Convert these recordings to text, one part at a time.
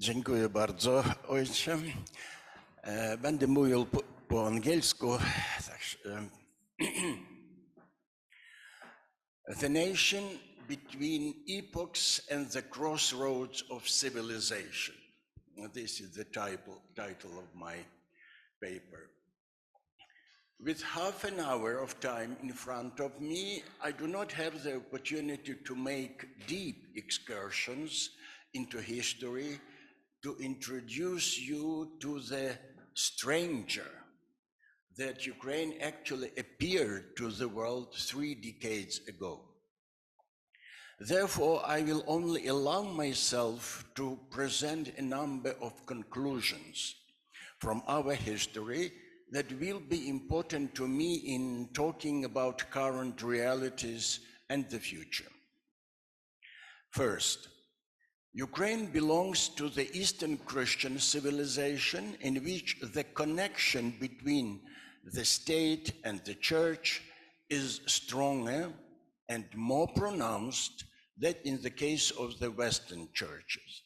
Dziękuję bardzo, ojcze. Będę mówił po angielsku. The nation between epochs and the crossroads of civilization. This is the title of my paper. With half an hour of time in front of me, I do not have the opportunity to make deep excursions into history, to introduce you to the stranger that Ukraine actually appeared to the world 3 decades ago. Therefore, I will only allow myself to present a number of conclusions from our history that will be important to me in talking about current realities and the future. First, Ukraine belongs to the Eastern Christian civilization in which the connection between the state and the church is stronger and more pronounced than in the case of the Western churches.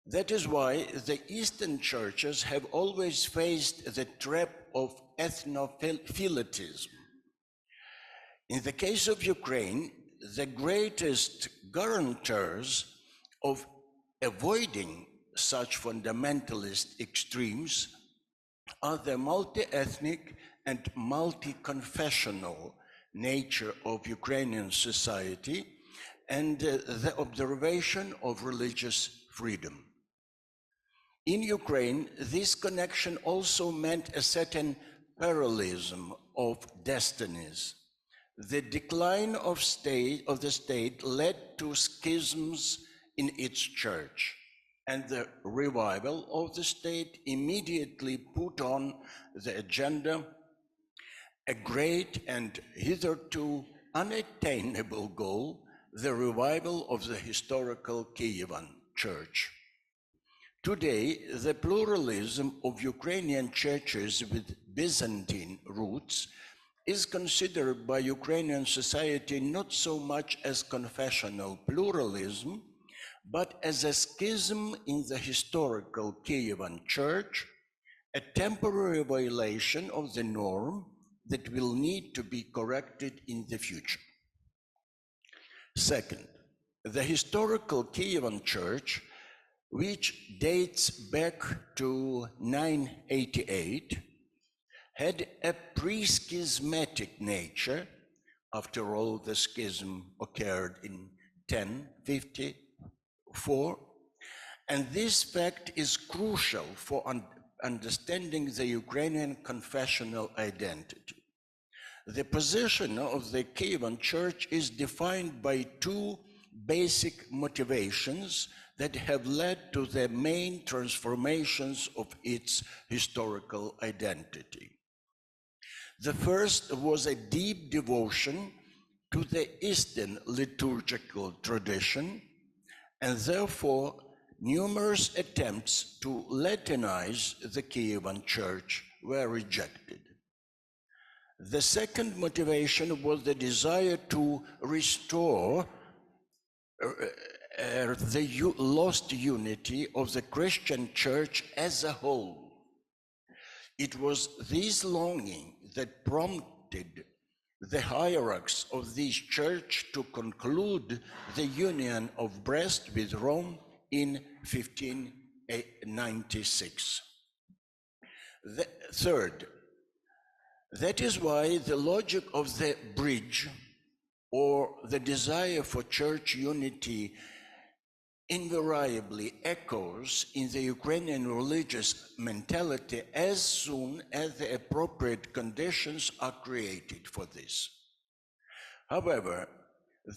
That is why the Eastern churches have always faced the trap of ethnophilitism. In the case of Ukraine, the greatest guarantors of avoiding such fundamentalist extremes are the multi-ethnic and multi-confessional nature of Ukrainian society and the observation of religious freedom. In Ukraine, this connection also meant a certain parallelism of destinies. The decline of the state led to schisms in its church, and the revival of the state immediately put on the agenda a great and hitherto unattainable goal, the revival of the historical Kievan Church. Today, the pluralism of Ukrainian churches with Byzantine roots is considered by Ukrainian society not so much as confessional pluralism, but as a schism in the historical Kievan Church, a temporary violation of the norm that will need to be corrected in the future. Second, the historical Kievan Church, which dates back to 988, had a pre-schismatic nature. After all, the schism occurred in 1054, and this fact is crucial for understanding the Ukrainian confessional identity. The position of the Kievan Church is defined by 2 basic motivations that have led to the main transformations of its historical identity. The first was a deep devotion to the Eastern liturgical tradition, and therefore numerous attempts to Latinize the Kievan Church were rejected. The second motivation was the desire to restore the lost unity of the Christian Church as a whole. It was this longing that prompted the hierarchs of this church to conclude the Union of Brest with Rome in 1596. Third, that is why the logic of the bridge or the desire for church unity invariably echoes in the Ukrainian religious mentality as soon as the appropriate conditions are created for this. However,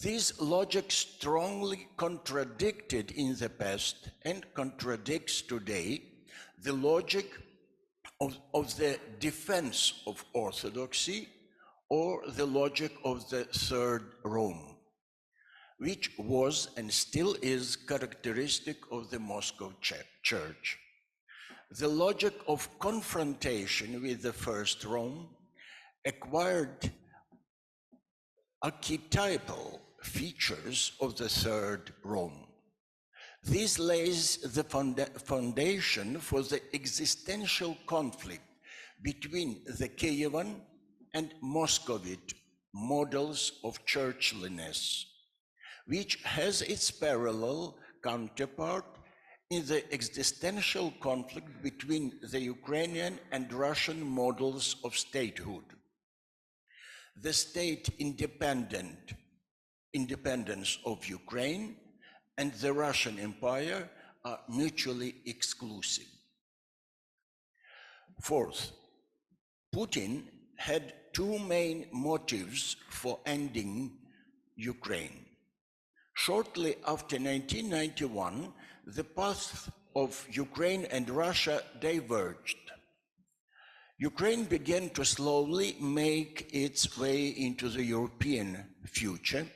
this logic strongly contradicted in the past and contradicts today the logic of the defense of orthodoxy or the logic of the Third Rome, which was and still is characteristic of the Moscow Church. The logic of confrontation with the First Rome acquired archetypal features of the Third Rome. This lays the foundation for the existential conflict between the Kievan and Moscovite models of churchliness, which has its parallel counterpart in the existential conflict between the Ukrainian and Russian models of statehood. The state independence of Ukraine and the Russian Empire are mutually exclusive. Fourth, Putin had two main motives for ending Ukraine. Shortly after 1991, the path of Ukraine and Russia diverged. Ukraine began to slowly make its way into the European future,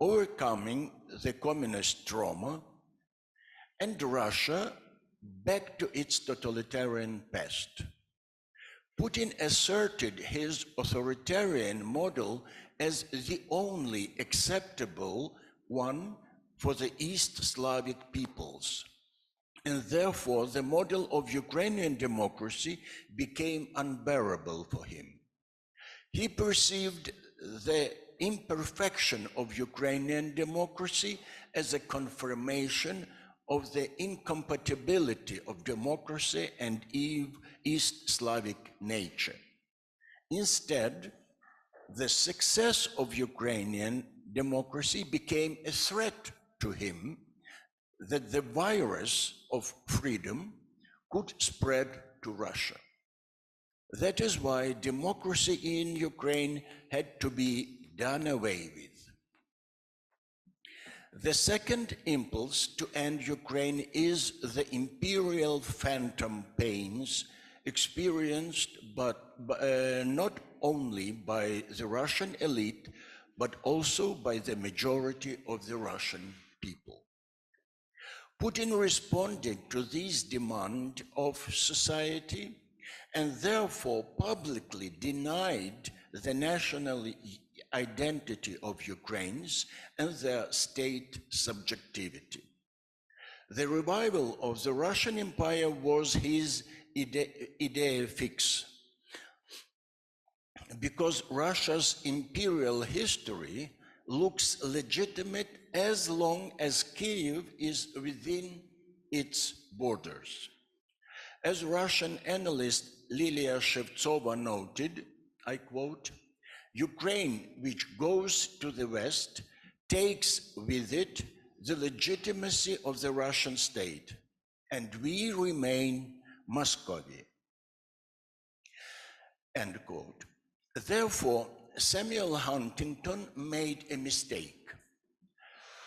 overcoming the communist trauma, and Russia back to its totalitarian past. Putin asserted his authoritarian model as the only acceptable one for the East Slavic peoples, and therefore the model of Ukrainian democracy became unbearable for him. He perceived the imperfection of Ukrainian democracy as a confirmation of the incompatibility of democracy and East Slavic nature. Instead, the success of Ukrainian democracy became a threat to him that the virus of freedom could spread to Russia. That is why democracy in Ukraine had to be done away with. The second impulse to end Ukraine is the imperial phantom pains experienced not only by the Russian elite, but also by the majority of the Russian people. Putin responded to this demand of society and therefore publicly denied the national identity of Ukrainians and their state subjectivity. The revival of the Russian Empire was his idea fix, because Russia's imperial history looks legitimate as long as Kyiv is within its borders. As Russian analyst Lilia Shevtsova noted, I quote, "Ukraine, which goes to the West, takes with it the legitimacy of the Russian state, and we remain Muscovy." End quote. Therefore, Samuel Huntington made a mistake.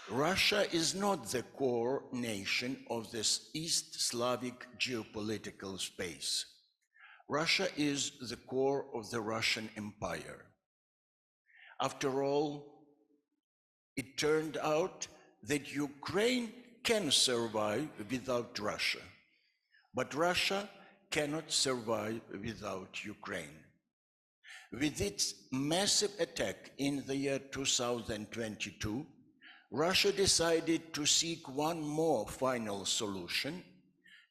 Russia is not the core nation of this East Slavic geopolitical space. Russia is the core of the Russian Empire. After all, it turned out that Ukraine can survive without Russia, but Russia cannot survive without Ukraine. With its massive attack in the year 2022, Russia decided to seek one more final solution,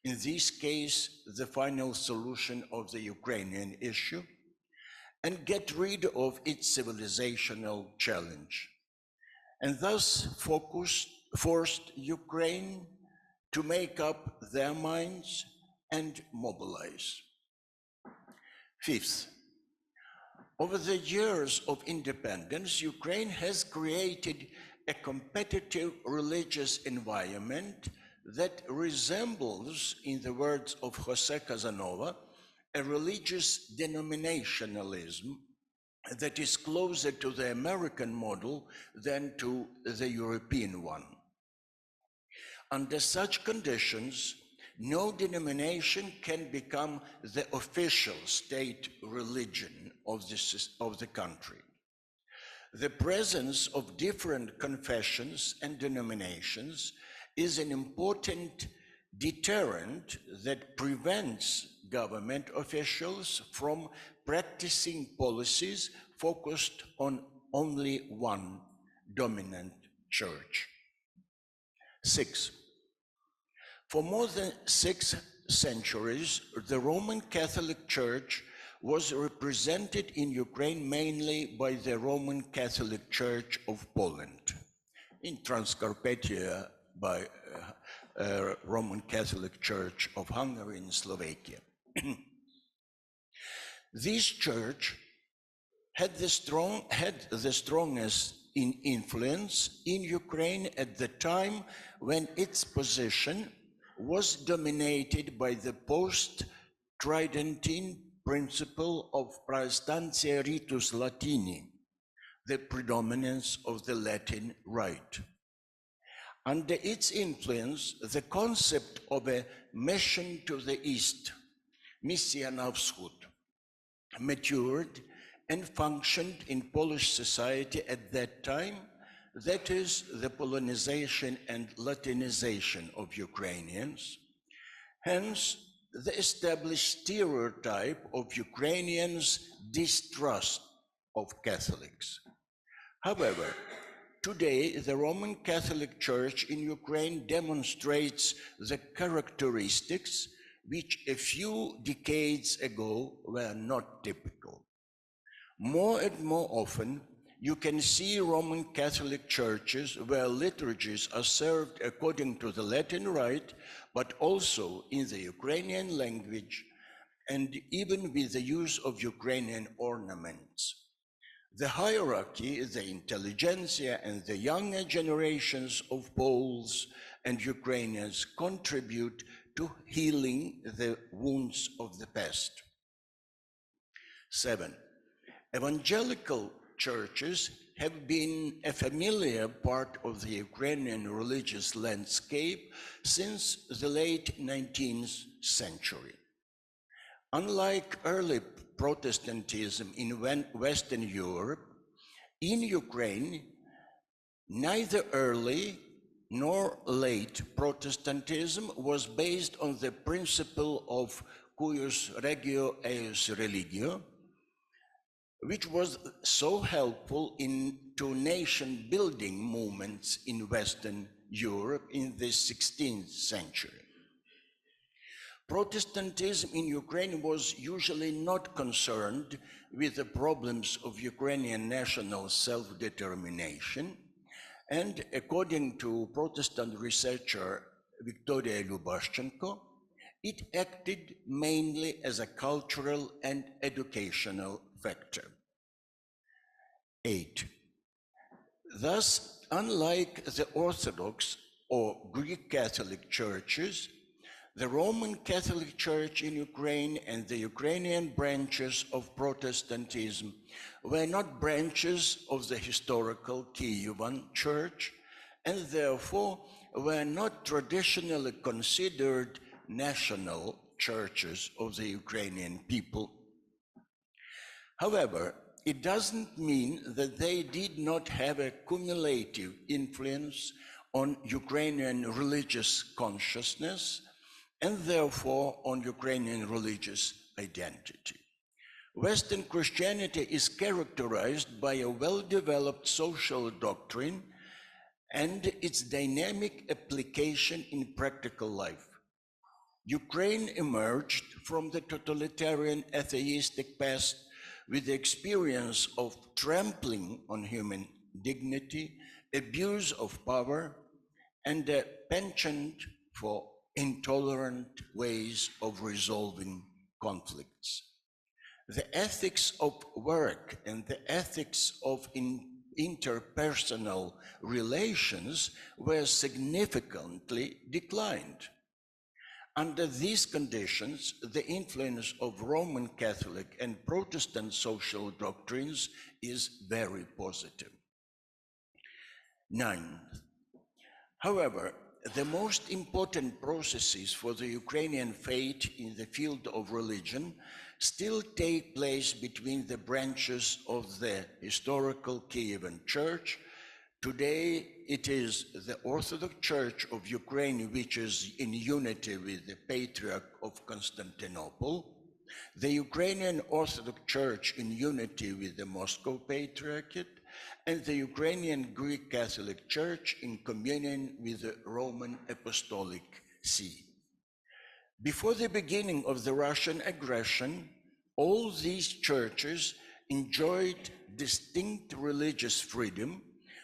in this case, the final solution of the Ukrainian issue, and get rid of its civilizational challenge, and thus forced Ukraine to make up their minds and mobilize. Fifth, over the years of independence, Ukraine has created a competitive religious environment that resembles, in the words of Jose Casanova, a religious denominationalism that is closer to the American model than to the European one. Under such conditions, no denomination can become the official state religion of the country. The presence of different confessions and denominations is an important deterrent that prevents government officials from practicing policies focused on only one dominant church. Six, For more than 6 centuries, the Roman Catholic Church was represented in Ukraine mainly by the Roman Catholic Church of Poland, in Transcarpathia by Roman Catholic Church of Hungary and Slovakia. This church had the strongest influence in Ukraine at the time when its position was dominated by the post-Tridentine principle of praestantia ritus Latini, the predominance of the Latin rite. Under its influence, the concept of a mission to the East, misja na wschód, matured and functioned in Polish society at that time, that is, the Polonization and Latinization of Ukrainians. Hence, the established stereotype of Ukrainians' distrust of Catholics. However, today, the Roman Catholic Church in Ukraine demonstrates the characteristics which a few decades ago were not typical. More and more often, you can see Roman Catholic churches where liturgies are served according to the Latin rite, but also in the Ukrainian language and even with the use of Ukrainian ornaments. The hierarchy, the intelligentsia, and the younger generations of Poles and Ukrainians contribute to healing the wounds of the past. 7. Evangelical churches have been a familiar part of the Ukrainian religious landscape since the late 19th century. Unlike early Protestantism in Western Europe, in Ukraine, neither early nor late Protestantism was based on the principle of cuius regio eius religio, which was so helpful to nation-building movements in Western Europe in the 16th century. Protestantism in Ukraine was usually not concerned with the problems of Ukrainian national self-determination, and according to Protestant researcher Victoria Lubashchenko, it acted mainly as a cultural and educational factor. 8. Thus, unlike the Orthodox or Greek Catholic churches, the Roman Catholic Church in Ukraine and the Ukrainian branches of Protestantism were not branches of the historical Kievan Church, and therefore were not traditionally considered national churches of the Ukrainian people. However, it doesn't mean that they did not have a cumulative influence on Ukrainian religious consciousness and therefore on Ukrainian religious identity. Western Christianity is characterized by a well-developed social doctrine and its dynamic application in practical life. Ukraine emerged from the totalitarian atheistic past with the experience of trampling on human dignity, abuse of power, and a penchant for intolerant ways of resolving conflicts. The ethics of work and the ethics of interpersonal relations were significantly declined. Under these conditions, the influence of Roman Catholic and Protestant social doctrines is very positive. 9. However, the most important processes for the Ukrainian faith in the field of religion still take place between the branches of the historical Kievan Church. Today, it is the Orthodox Church of Ukraine, which is in unity with the Patriarch of Constantinople, the Ukrainian Orthodox Church in unity with the Moscow Patriarchate, and the Ukrainian Greek Catholic Church in communion with the Roman Apostolic Sea. Before the beginning of the Russian aggression, all these churches enjoyed distinct religious freedom,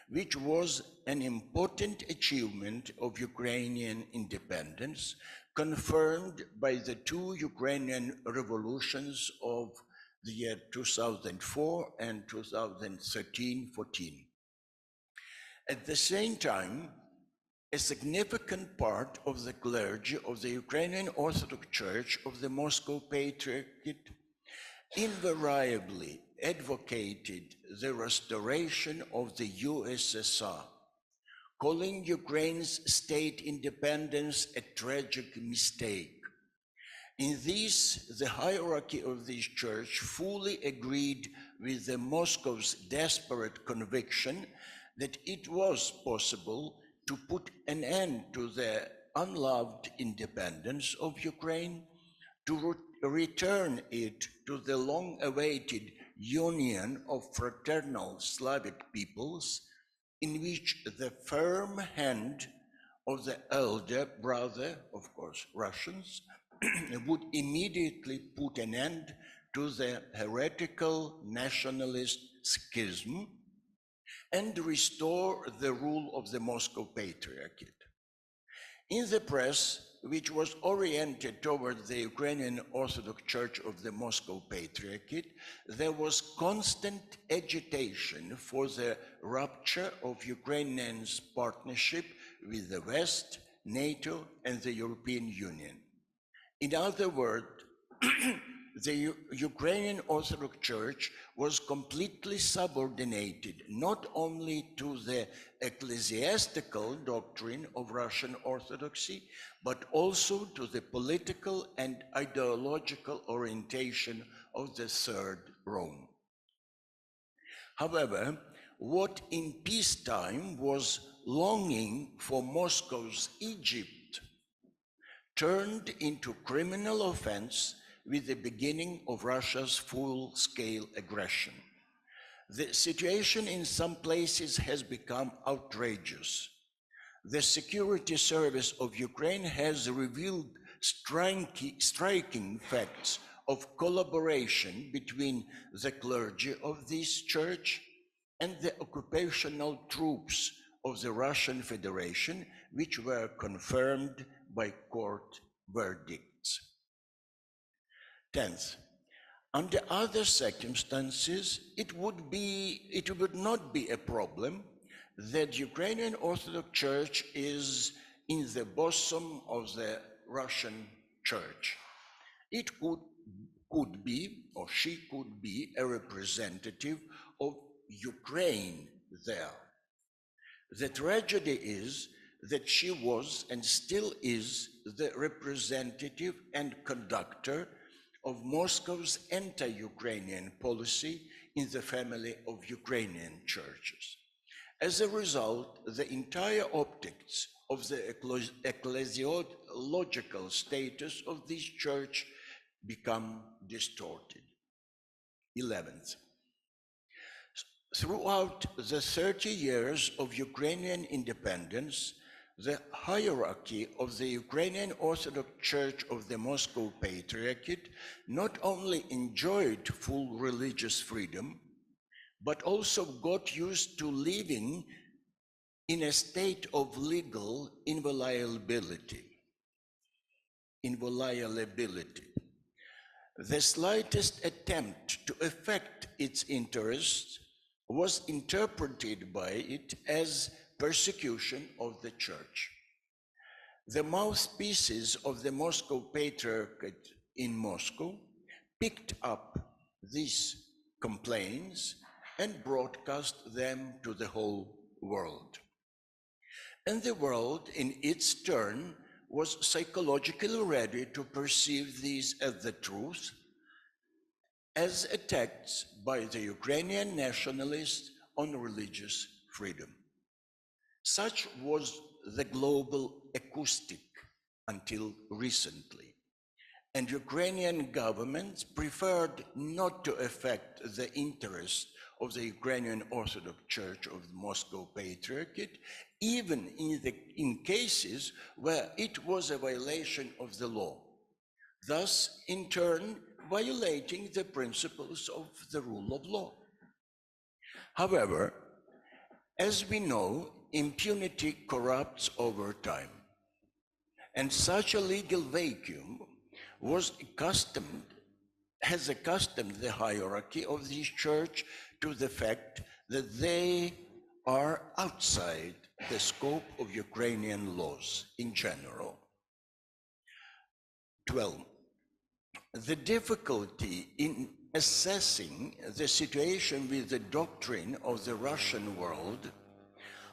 which was an important achievement of Ukrainian independence, confirmed by the two Ukrainian revolutions of the year 2004 and 2013-14. At the same time, a significant part of the clergy of the Ukrainian Orthodox Church of the Moscow Patriarchate invariably advocated the restoration of the USSR, calling Ukraine's state independence a tragic mistake. In this, the hierarchy of this church fully agreed with the Moscow's desperate conviction that it was possible to put an end to the unloved independence of Ukraine, to return it to the long-awaited union of fraternal Slavic peoples, in which the firm hand of the elder brother, of course, Russians, would immediately put an end to the heretical nationalist schism and restore the rule of the Moscow Patriarchate. In the press, which was oriented toward the Ukrainian Orthodox Church of the Moscow Patriarchate, there was constant agitation for the rupture of Ukrainians' partnership with the West, NATO, and the European Union. In other words, the Ukrainian Orthodox Church was completely subordinated not only to the ecclesiastical doctrine of Russian Orthodoxy, but also to the political and ideological orientation of the Third Rome. However, what in peacetime was longing for Moscow's Egypt turned into criminal offense with the beginning of Russia's full-scale aggression. The situation in some places has become outrageous. The security service of Ukraine has revealed striking facts of collaboration between the clergy of this church and the occupational troops of the Russian Federation, which were confirmed by court verdicts. 10th, under other circumstances, it would not be a problem that Ukrainian Orthodox Church is in the bosom of the Russian Church. It could be, or she could be, a representative of Ukraine there. The tragedy is that she was and still is the representative and conductor of Moscow's anti-Ukrainian policy in the family of Ukrainian churches. As a result, the entire optics of the ecclesiological status of this church become distorted. 11th, throughout the 30 years of Ukrainian independence, the hierarchy of the Ukrainian Orthodox Church of the Moscow Patriarchate not only enjoyed full religious freedom, but also got used to living in a state of legal inviolability. The slightest attempt to affect its interests was interpreted by it as persecution of the church. The mouthpieces of the Moscow Patriarchate in Moscow picked up these complaints and broadcast them to the whole world. And the world, in its turn, was psychologically ready to perceive these as the truth, as attacks by the Ukrainian nationalists on religious freedom. Such was the global acoustic until recently, and Ukrainian governments preferred not to affect the interests of the Ukrainian Orthodox Church of the Moscow Patriarchate, even in cases where it was a violation of the law, thus in turn violating the principles of the rule of law. However, as we know, impunity corrupts over time, and such a legal vacuum has accustomed the hierarchy of this church to the fact that they are outside the scope of Ukrainian laws in general. 12. The difficulty in assessing the situation with the doctrine of the Russian world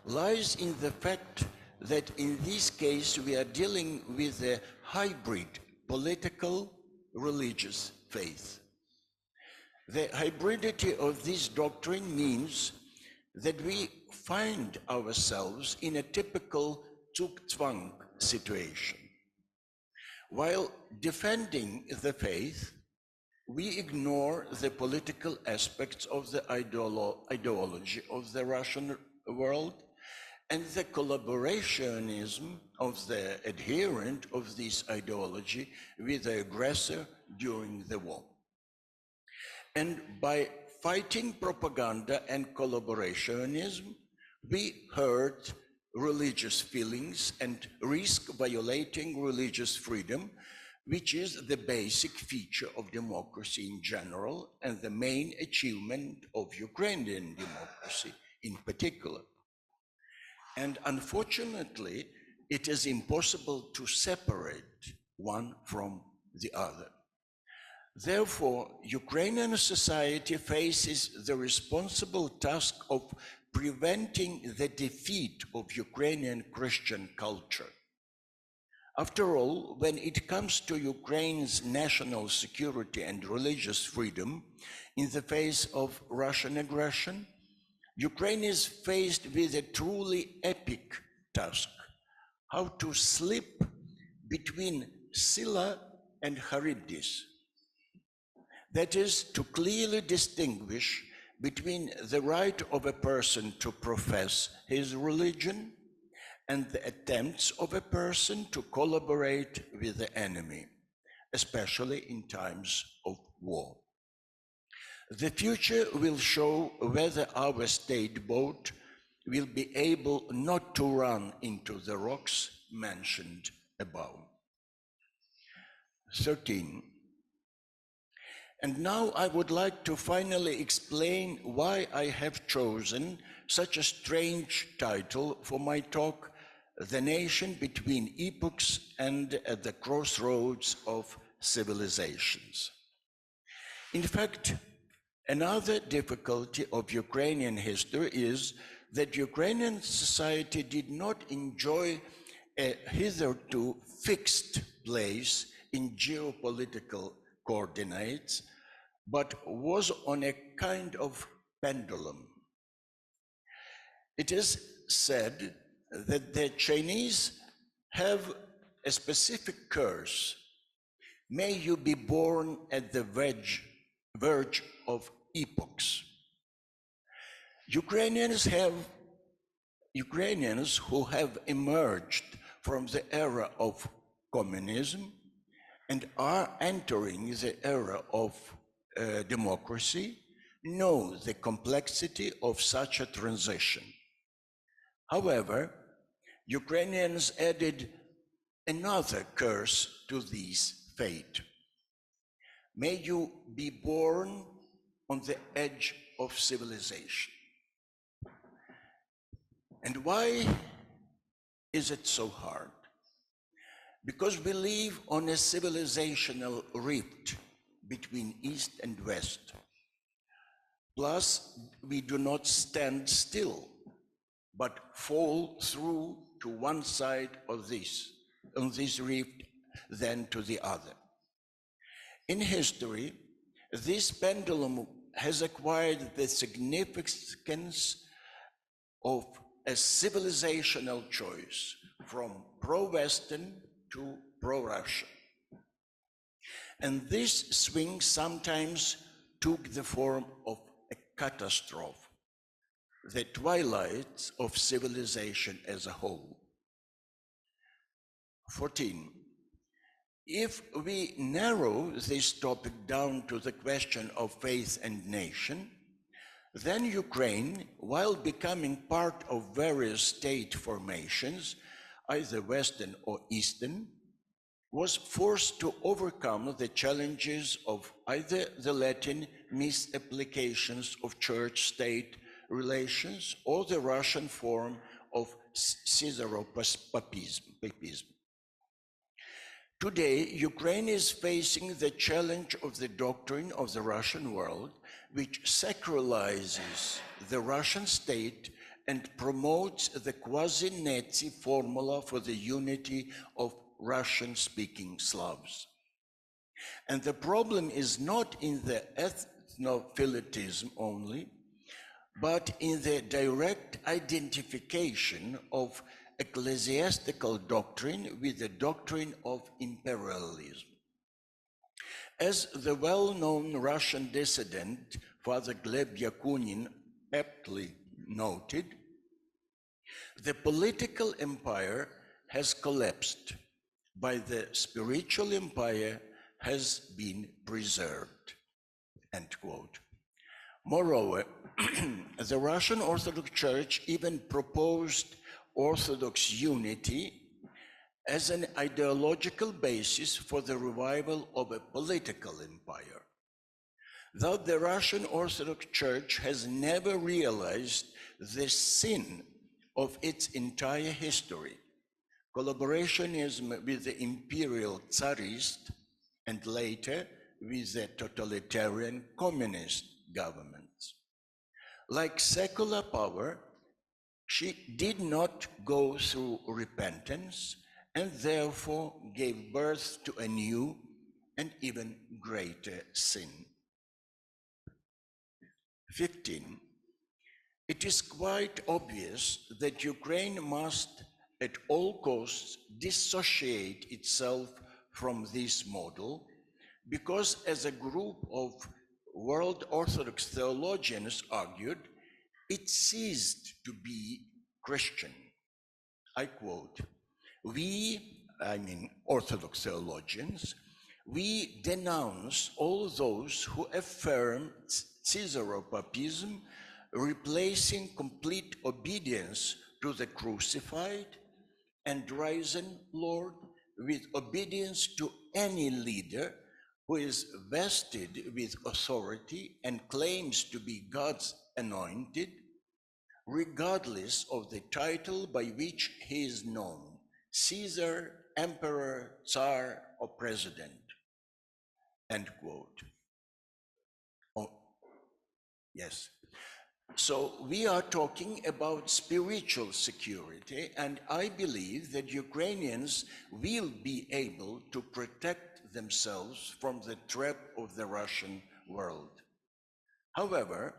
lies in the fact that in this case we are dealing with a hybrid political religious faith. The hybridity of this doctrine means that we find ourselves in a typical Zugzwang situation. While defending the faith, we ignore the political aspects of the ideology of the Russian world and the collaborationism of the adherent of this ideology with the aggressor during the war. And by fighting propaganda and collaborationism, we hurt religious feelings and risk violating religious freedom, which is the basic feature of democracy in general and the main achievement of Ukrainian democracy in particular. And unfortunately, it is impossible to separate one from the other. Therefore, Ukrainian society faces the responsible task of preventing the defeat of Ukrainian Christian culture. After all, when it comes to Ukraine's national security and religious freedom in the face of Russian aggression, Ukraine is faced with a truly epic task: how to slip between Scylla and Charybdis. That is, to clearly distinguish between the right of a person to profess his religion and the attempts of a person to collaborate with the enemy, especially in times of war. The future will show whether our state boat will be able not to run into the rocks mentioned above. 13. And now I would like to finally explain why I have chosen such a strange title for my talk, The Nation Between Epochs and at the Crossroads of Civilizations. In fact, another difficulty of Ukrainian history is that Ukrainian society did not enjoy a hitherto fixed place in geopolitical coordinates, but was on a kind of pendulum. It is said that the Chinese have a specific curse: may you be born at the verge of epochs. Ukrainians who have emerged from the era of communism and are entering the era of democracy know the complexity of such a transition. However, Ukrainians added another curse to this fate: may you be born on the edge of civilization. And why is it so hard? Because we live on a civilizational rift between East and West. Plus, we do not stand still, but fall through to one side of this, on this rift, then to the other. In history, this pendulum has acquired the significance of a civilizational choice from pro-Western to pro-Russian. And this swing sometimes took the form of a catastrophe, the twilight of civilization as a whole. 14. If we narrow this topic down to the question of faith and nation, then Ukraine, while becoming part of various state formations, either Western or Eastern, was forced to overcome the challenges of either the Latin misapplications of church-state relations or the Russian form of Caesaropapism. Today, Ukraine is facing the challenge of the doctrine of the Russian world, which sacralizes the Russian state and promotes the quasi-Nazi formula for the unity of Russian-speaking Slavs. And the problem is not in the ethnophilitism only, but in the direct identification of ecclesiastical doctrine with the doctrine of imperialism. As the well-known Russian dissident, Father Gleb Yakunin, aptly noted, the political empire has collapsed, but the spiritual empire has been preserved, end quote. Moreover, the Russian Orthodox Church even proposed Orthodox unity as an ideological basis for the revival of a political empire. Though the Russian Orthodox Church has never realized the sin of its entire history, collaborationism with the imperial Tsarist and later with the totalitarian communist governments. Like secular power, she did not go through repentance and therefore gave birth to a new and even greater sin. 15. It is quite obvious that Ukraine must at all costs dissociate itself from this model, because as a group of World Orthodox theologians argued, it ceased to be Christian. I quote, Orthodox theologians, we denounce all those who affirm Caesaropapism, replacing complete obedience to the crucified and risen Lord with obedience to any leader who is vested with authority and claims to be God's anointed, regardless of the title by which he is known, Caesar, Emperor, Tsar, or President, end quote. Oh, yes. So we are talking about spiritual security, and I believe that Ukrainians will be able to protect themselves from the trap of the Russian world. However,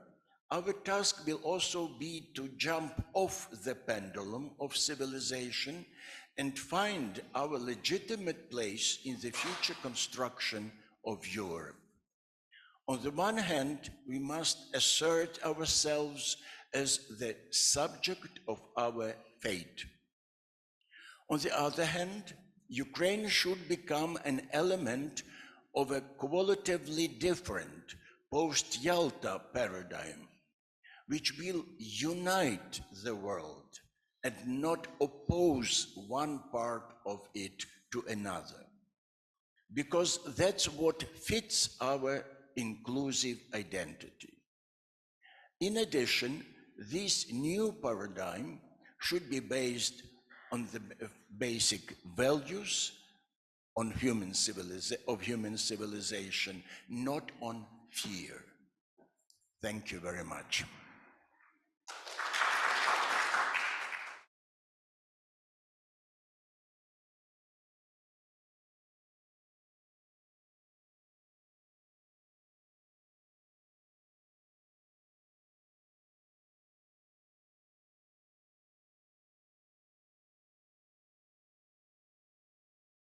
our task will also be to jump off the pendulum of civilization and find our legitimate place in the future construction of Europe. On the one hand, we must assert ourselves as the subject of our fate. On the other hand, Ukraine should become an element of a qualitatively different post-Yalta paradigm, which will unite the world and not oppose one part of it to another, because that's what fits our inclusive identity. In addition, this new paradigm should be based on the basic values of human civilization, not on fear. Thank you very much.